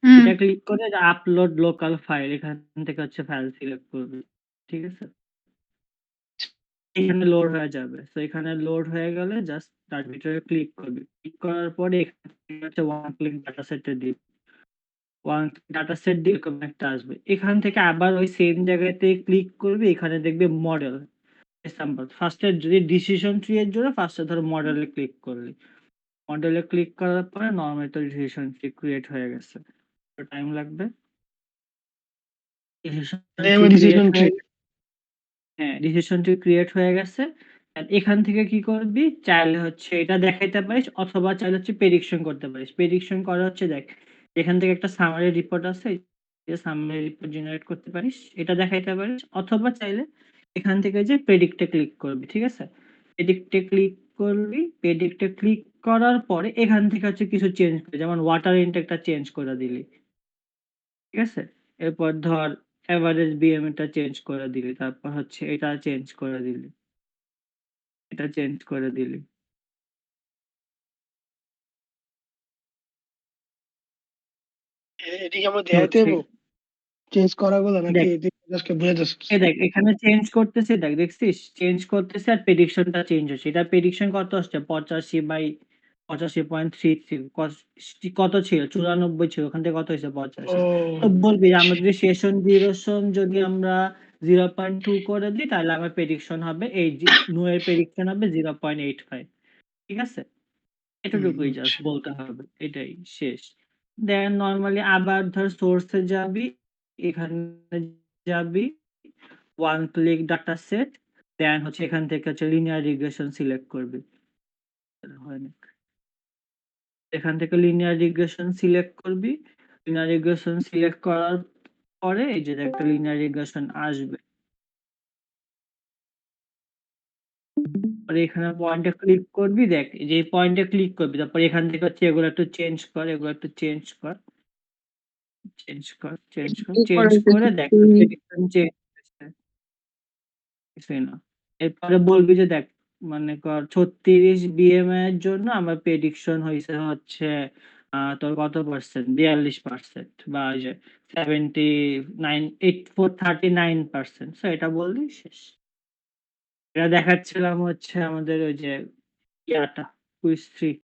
হুম। এটা ক্লিক করে upload local file এখান থেকে হচ্ছে ফাইল সিলেক্ট করবি। ঠিক আছে? এখানে লোড হয়ে যাবে। সো এখানে লোড হয়ে গেলে জাস্ট তার ভিতরে ক্লিক করবি। ক্লিক করার পরে এখান থেকে হচ্ছে ওয়ান ক্লিক ডাটা সেটে দিবি। ওয়ান ডাটা সেট দিয়ে এরকম একটা আসবে। এখান থেকে আবার ওই সেম জায়গাতে ক্লিক করবি। এখানে দেখবি মডেল। এক্সাম্পল ফার্স্টে যদি ডিসিশন ট্রি এর জন্য ফার্স্টে ধর মডেলে ক্লিক করলি। মডেলে ক্লিক করার পরে নরমালি তোর ডিসিশন ট্রি ক্রিয়েট হয়ে গেছে। একটু টাইম লাগবে। ডিসিশন এটাই ট্রি আমার ক্রিয়েট ডিসিশন ট্রি। হয়ে হ্যাঁ, ডিসিশন ট্রি ক্রিয়েট হয়ে গেছে। এখান থেকে কি করবি? চাইলে হচ্ছে এটা দেখাইতে পারিস অথবা চাইলে হচ্ছে প্রেডিকশন করতে পারিস। প্রেডিকশন করা হচ্ছে দেখ, এখান থেকে একটা সামারি রিপোর্ট আছে, এই সামারি রিপোর্ট জেনারেট করতে পারিস। এটা দেখাইতে পারিস অথবা চাইলে এখান থেকে যে প্রেডিক্টে ক্লিক করবি। ঠিক আছে? প্রেডিক্টে ক্লিক করবি, প্রেডিক্টে ক্লিক করার পরে এখান থেকে হচ্ছে কিছু চেঞ্জ করবি। যেমন ওয়াটার ইনটেকটা চেঞ্জ করে দিলি। ঠিক আছে? এরপর ধর এভারেজ বিএমএ টা চেঞ্জ করে দিলি। তারপর হচ্ছে এটা চেঞ্জ করে দিলি। এটা চেঞ্জ করে দিলি। এটা কি আমরা তো দেখাইতে হচ্ছে হইব? চেঞ্জ করাগুলো নাকি দেখ, তুই আজকে বুঝে যাচ্ছিস? দেখ এখানে চেঞ্জ করতেছে, দেখ দেখছিস? চেঞ্জ করতেছে আর প্রেডিকশনটা চেঞ্জ হচ্ছে। এটা প্রেডিকশন কত আসছে? 85/85.3 ছিল। কত ছিল? 94 ছিল। ওখান থেকে কত হইছে? 85। তো ও বলবি যে আমরা যদি সেশন ডিউরেশন যদি আমরা 0.2 করে দিই তাহলে আমার প্রেডিকশন হবে এই নো এর প্রেডিকশন হবে 0.85। ঠিক আছে? এতটুকুই জাস্ট বুঝছি। বলতে হবে। এটাই শেষ। দেন নরমালি আবার ধর সোর্সে যাবি, এখানে যাবি, ওয়ান ক্লিক ডাটা সেট, দেন হচ্ছে এখান থেকে হচ্ছে লিনিয়ার রিগ্রেশন সিলেক্ট করবি। হয় না। এখান থেকে লিনিয়ার রিগ্রেশন সিলেক্ট করবি। লিনিয়ার রিগ্রেশন সিলেক্ট করার পরে এই যে একটা লিনিয়ার রিগ্রেশন আসবে। আর এখানে পয়েন্টে ক্লিক করবি, দেখ যে পয়েন্টে ক্লিক করবি তারপর এখান থেকে হচ্ছে এগুলো একটু চেঞ্জ কর, এগুলো একটু চেঞ্জ কর, চেঞ্জ কর, চেঞ্জ কর, কি চেঞ্জ করে করে দেখ তোর প্রেডিকশন চেঞ্জ হয়েছে। কিছুই না। এরপরে বলবি যে দেখ মনে কর 36 বিএমএ এর জন্য আমার প্রেডিকশন হইছে হচ্ছে তোর কত পার্সেন্ট? 42% বা ওই যে 39 সো এটা বললি শেষ। এটা দেখাচ্ছিলাম হচ্ছে আমাদের ওই যে ইয়াটা কুইজ 3